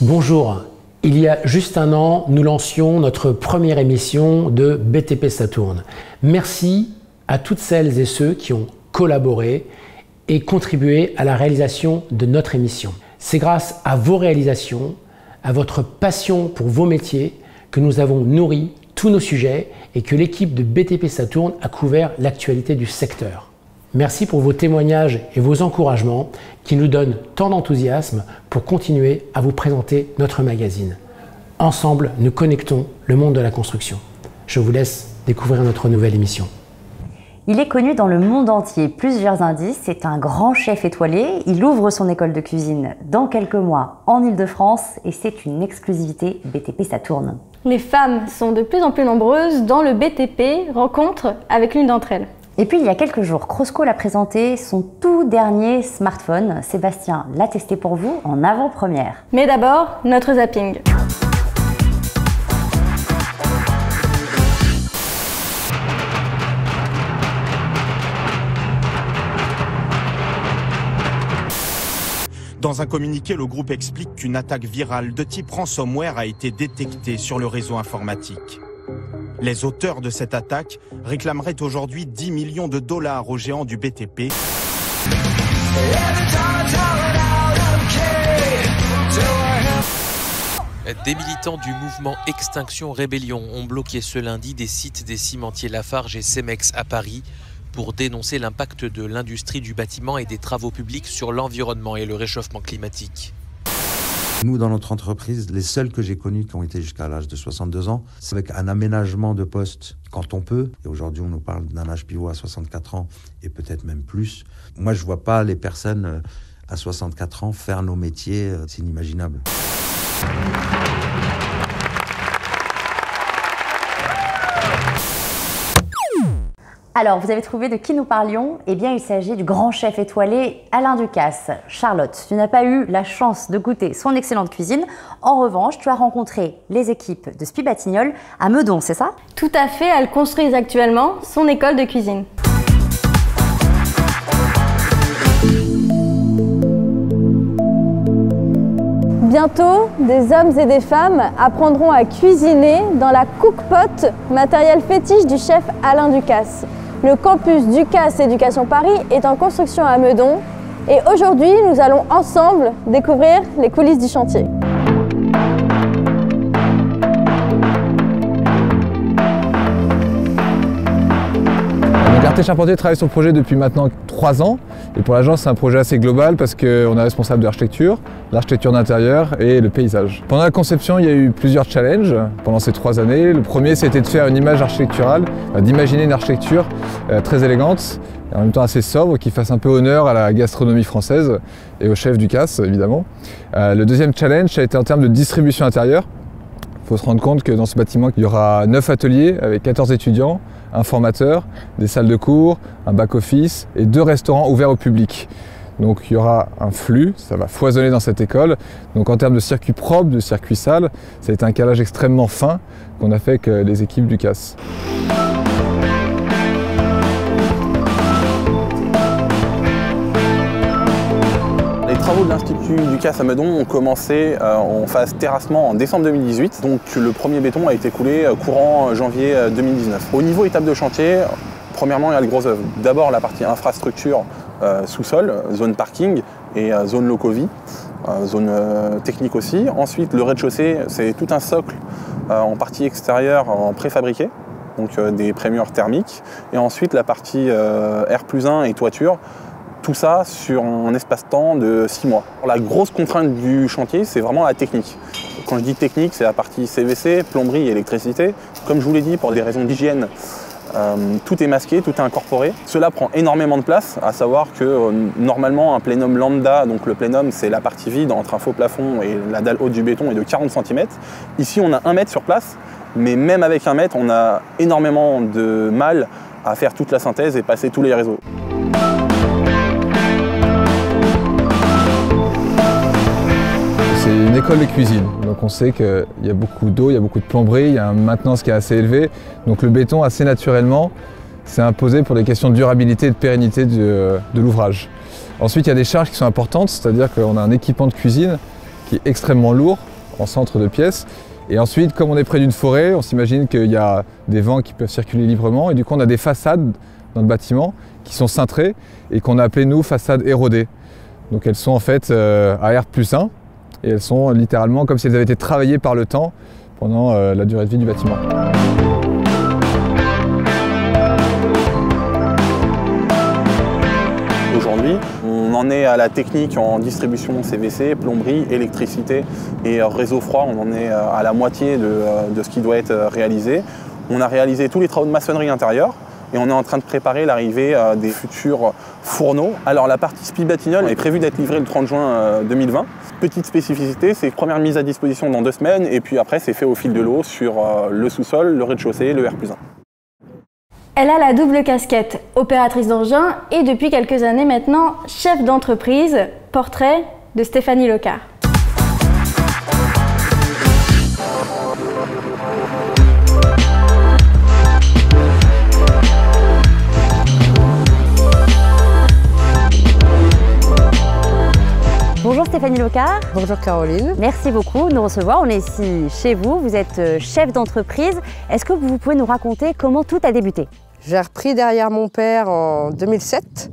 Bonjour, il y a juste un an, nous lancions notre première émission de BTP Saturn. Merci à toutes celles et ceux qui ont collaboré et contribué à la réalisation de notre émission. C'est grâce à vos réalisations, à votre passion pour vos métiers, que nous avons nourri tous nos sujets et que l'équipe de BTP Saturn a couvert l'actualité du secteur. Merci pour vos témoignages et vos encouragements qui nous donnent tant d'enthousiasme pour continuer à vous présenter notre magazine. Ensemble, nous connectons le monde de la construction. Je vous laisse découvrir notre nouvelle émission. Il est connu dans le monde entier, plusieurs indices, c'est un grand chef étoilé. Il ouvre son école de cuisine dans quelques mois en Île-de-France et c'est une exclusivité BTP Saturn. Les femmes sont de plus en plus nombreuses dans le BTP, rencontre avec l'une d'entre elles. Et puis il y a quelques jours, Crosco l'a présenté son tout dernier smartphone. Sébastien l'a testé pour vous en avant-première. Mais d'abord, notre zapping. Dans un communiqué, le groupe explique qu'une attaque virale de type ransomware a été détectée sur le réseau informatique. Les auteurs de cette attaque réclameraient aujourd'hui 10 millions de dollars aux géants du BTP. Des militants du mouvement Extinction Rébellion ont bloqué ce lundi des sites des cimentiers Lafarge et Cemex à Paris pour dénoncer l'impact de l'industrie du bâtiment et des travaux publics sur l'environnement et le réchauffement climatique. Nous, dans notre entreprise, les seuls que j'ai connus qui ont été jusqu'à l'âge de 62 ans, c'est avec un aménagement de poste quand on peut. Et aujourd'hui, on nous parle d'un âge pivot à 64 ans et peut-être même plus. Moi, je ne vois pas les personnes à 64 ans faire nos métiers. C'est inimaginable. Alors, vous avez trouvé de qui nous parlions? Eh bien, il s'agit du grand chef étoilé Alain Ducasse. Charlotte, tu n'as pas eu la chance de goûter son excellente cuisine. En revanche, tu as rencontré les équipes de Spi Batignolles à Meudon, c'est ça? Tout à fait, elles construisent actuellement son école de cuisine. Bientôt, des hommes et des femmes apprendront à cuisiner dans la cook-pot, matériel fétiche du chef Alain Ducasse. Le campus Ducasse Éducation Paris est en construction à Meudon et aujourd'hui, nous allons ensemble découvrir les coulisses du chantier. Arte Charpentier travaille sur le projet depuis maintenant 3 ans et pour l'agence c'est un projet assez global parce qu'on est responsable de l'architecture d'intérieur et le paysage. Pendant la conception il y a eu plusieurs challenges pendant ces 3 années. Le premier c'était de faire une image architecturale, d'imaginer une architecture très élégante et en même temps assez sobre qui fasse un peu honneur à la gastronomie française et au chef Ducasse évidemment. Le deuxième challenge ça a été en termes de distribution intérieure. Il faut se rendre compte que dans ce bâtiment, il y aura 9 ateliers avec 14 étudiants, un formateur, des salles de cours, un back-office et 2 restaurants ouverts au public. Donc il y aura un flux, ça va foisonner dans cette école. Donc en termes de circuits propres, de circuits sales, ça a été un calage extrêmement fin qu'on a fait avec les équipes Ducasse. Les travaux de l'Institut Ducasse à Meudon ont commencé en phase terrassement en décembre 2018. Donc le premier béton a été coulé courant janvier 2019. Au niveau étape de chantier, premièrement il y a le gros œuvre. D'abord la partie infrastructure sous-sol, zone parking et zone locaux-vie, zone technique aussi. Ensuite le rez-de-chaussée, c'est tout un socle en partie extérieure en préfabriqué, donc des prémurs thermiques. Et ensuite la partie R+1 et toiture. Tout ça sur un espace-temps de 6 mois. La grosse contrainte du chantier, c'est vraiment la technique. Quand je dis technique, c'est la partie CVC, plomberie et électricité. Comme je vous l'ai dit, pour des raisons d'hygiène, tout est masqué, tout est incorporé. Cela prend énormément de place, à savoir que normalement un plénum lambda, donc le plénum c'est la partie vide entre un faux plafond et la dalle haute du béton est de 40 cm. Ici on a 1 mètre sur place, mais même avec 1 mètre, on a énormément de mal à faire toute la synthèse et passer tous les réseaux. C'est une école de cuisine, donc on sait qu'il y a beaucoup d'eau, il y a beaucoup de plomberie, il y a une maintenance qui est assez élevée. Donc le béton, assez naturellement, s'est imposé pour des questions de durabilité et de pérennité de l'ouvrage. Ensuite, il y a des charges qui sont importantes, c'est-à-dire qu'on a un équipement de cuisine qui qui est extrêmement lourd en centre de pièce. Et ensuite, comme on est près d'une forêt, on s'imagine qu'il y a des vents qui peuvent circuler librement. Et du coup, on a des façades dans le bâtiment qui sont cintrées et qu'on a appelées, nous, façades érodées. Donc elles sont en fait à R+1 et elles sont littéralement comme si elles avaient été travaillées par le temps pendant la durée de vie du bâtiment. Aujourd'hui, on en est à la technique en distribution CVC, plomberie, électricité et réseau froid. On en est à la moitié de ce qui doit être réalisé. On a réalisé tous les travaux de maçonnerie intérieure et on est en train de préparer l'arrivée des futurs fourneaux. Alors la partie SPI-Batignolles est prévue d'être livrée le 30 juin 2020. Petite spécificité, c'est première mise à disposition dans 2 semaines et puis après c'est fait au fil de l'eau sur le sous-sol, le rez-de-chaussée, le R+1. Elle a la double casquette, opératrice d'engin et depuis quelques années maintenant, chef d'entreprise, portrait de Stéphanie Lecard. Bonjour Stéphanie Lecard. Bonjour Caroline. Merci beaucoup de nous recevoir. On est ici chez vous. Vous êtes chef d'entreprise. Est-ce que vous pouvez nous raconter comment tout a débuté? J'ai repris derrière mon père en 2007.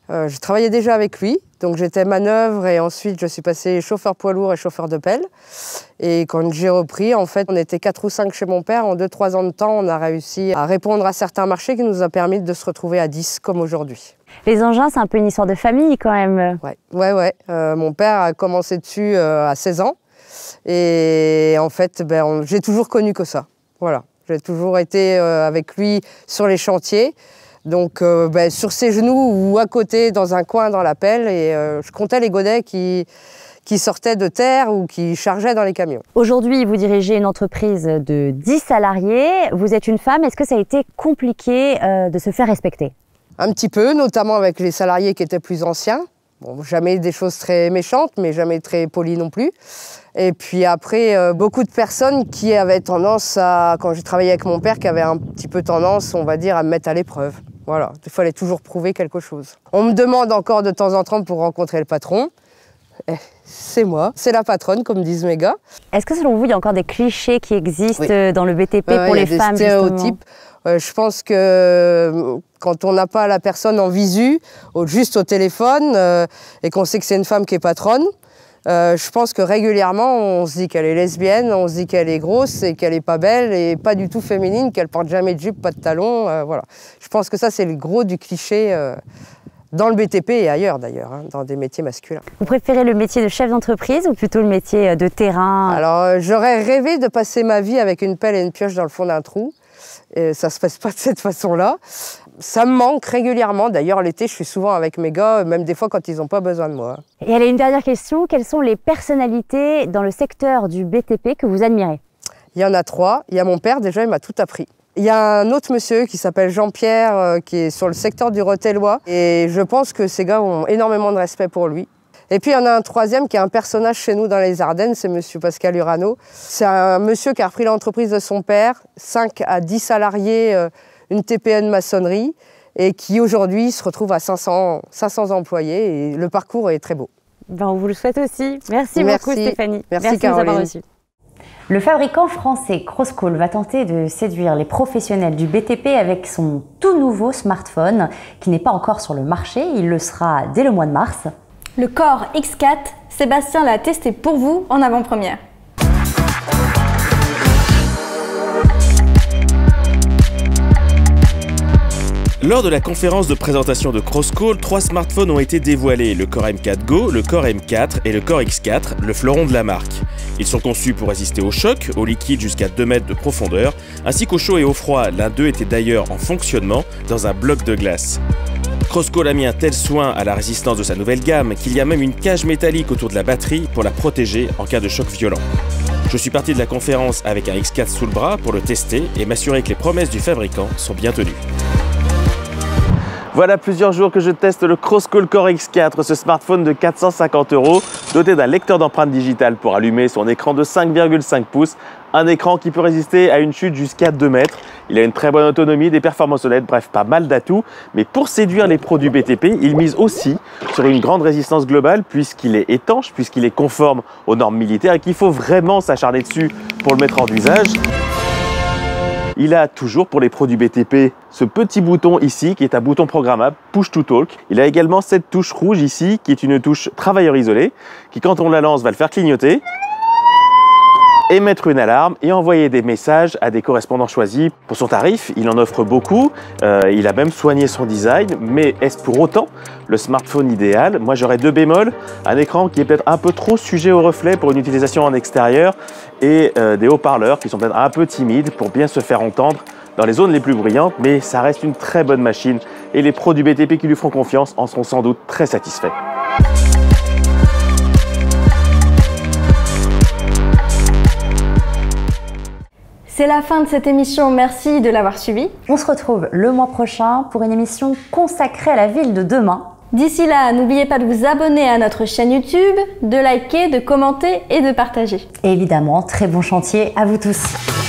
Je travaillais déjà avec lui, donc j'étais manœuvre et ensuite je suis passé chauffeur poids lourd et chauffeur de pelle. Et quand j'ai repris, en fait, on était 4 ou 5 chez mon père. En 2-3 ans de temps, on a réussi à répondre à certains marchés qui nous a permis de se retrouver à 10 comme aujourd'hui. Les engins, c'est un peu une histoire de famille quand même. Ouais. Mon père a commencé dessus à 16 ans. Et en fait, j'ai toujours connu que ça. Voilà. J'ai toujours été avec lui sur les chantiers. Donc sur ses genoux ou à côté, dans un coin dans la pelle. Et je comptais les godets qui sortaient de terre ou qui chargeaient dans les camions. Aujourd'hui, vous dirigez une entreprise de 10 salariés. Vous êtes une femme. Est-ce que ça a été compliqué de se faire respecter? Un petit peu, notamment avec les salariés qui étaient plus anciens. Bon, jamais des choses très méchantes, mais jamais très polies non plus. Et puis après, beaucoup de personnes qui avaient tendance à, quand j'ai travaillé avec mon père, qui avaient un petit peu tendance, on va dire, à me mettre à l'épreuve. Voilà, il fallait toujours prouver quelque chose. On me demande encore de temps en temps pour rencontrer le patron. C'est moi, c'est la patronne, comme disent mes gars. Est-ce que selon vous, il y a encore des clichés qui existent dans le BTP pour les femmes? Il y a des stéréotypes. Je pense que quand on n'a pas la personne en visu, juste au téléphone, et qu'on sait que c'est une femme qui est patronne, je pense que régulièrement, on se dit qu'elle est lesbienne, on se dit qu'elle est grosse et qu'elle n'est pas belle et pas du tout féminine, qu'elle porte jamais de jupe, pas de talons. Voilà. Je pense que ça, c'est le gros du cliché dans le BTP et ailleurs d'ailleurs, dans des métiers masculins. Vous préférez le métier de chef d'entreprise ou plutôt le métier de terrain? Alors, j'aurais rêvé de passer ma vie avec une pelle et une pioche dans le fond d'un trou. Et ça ne se passe pas de cette façon-là. Ça me manque régulièrement. D'ailleurs, l'été, je suis souvent avec mes gars, même des fois quand ils n'ont pas besoin de moi. Et allez, une dernière question. Quelles sont les personnalités dans le secteur du BTP que vous admirez? Il y en a 3. Il y a mon père, déjà, il m'a tout appris. Il y a un autre monsieur qui s'appelle Jean-Pierre, qui est sur le secteur du Rotellois. Et je pense que ces gars ont énormément de respect pour lui. Et puis il y en a un troisième qui est un personnage chez nous dans les Ardennes, c'est monsieur Pascal Urano. C'est un monsieur qui a repris l'entreprise de son père, 5 à 10 salariés, une TPE de maçonnerie, et qui aujourd'hui se retrouve à 500 employés. Et le parcours est très beau. On vous le souhaite aussi. Merci beaucoup Stéphanie. Merci Caroline. De nous avoir reçus. Le fabricant français Crosscall va tenter de séduire les professionnels du BTP avec son tout nouveau smartphone qui n'est pas encore sur le marché. Il le sera dès le mois de mars. Le Core X4, Sébastien l'a testé pour vous en avant-première. Lors de la conférence de présentation de Crosscall, 3 smartphones ont été dévoilés, le Core M4 Go, le Core M4 et le Core X4, le fleuron de la marque. Ils sont conçus pour résister au choc, au liquide jusqu'à 2 mètres de profondeur, ainsi qu'au chaud et au froid. L'un d'eux était d'ailleurs en fonctionnement dans un bloc de glace. Crosscall a mis un tel soin à la résistance de sa nouvelle gamme qu'il y a même une cage métallique autour de la batterie pour la protéger en cas de choc violent. Je suis parti de la conférence avec un X4 sous le bras pour le tester et m'assurer que les promesses du fabricant sont bien tenues. Voilà plusieurs jours que je teste le Crosscall Core X4, ce smartphone de 450 €, doté d'un lecteur d'empreintes digitales pour allumer son écran de 5,5 pouces, un écran qui peut résister à une chute jusqu'à 2 mètres. il a une très bonne autonomie, des performances honnêtes, bref, pas mal d'atouts. Mais pour séduire les pros du BTP, il mise aussi sur une grande résistance globale puisqu'il est étanche, puisqu'il est conforme aux normes militaires et qu'il faut vraiment s'acharner dessus pour le mettre hors d'usage. Il a toujours, pour les pros du BTP, ce petit bouton ici qui est un bouton programmable, Push to Talk. Il a également cette touche rouge ici qui est une touche travailleur isolé qui, quand on la lance, va le faire clignoter, émettre une alarme et envoyer des messages à des correspondants choisis. Pour son tarif, il en offre beaucoup, il a même soigné son design, mais est-ce pour autant le smartphone idéal? Moi j'aurais 2 bémols, un écran qui est peut-être un peu trop sujet au reflet pour une utilisation en extérieur et des haut-parleurs qui sont peut-être un peu timides pour bien se faire entendre dans les zones les plus bruyantes, mais ça reste une très bonne machine et les pros du BTP qui lui feront confiance en seront sans doute très satisfaits. C'est la fin de cette émission, merci de l'avoir suivi. On se retrouve le mois prochain pour une émission consacrée à la ville de demain. D'ici là, n'oubliez pas de vous abonner à notre chaîne YouTube, de liker, de commenter et de partager. Et évidemment, très bon chantier à vous tous.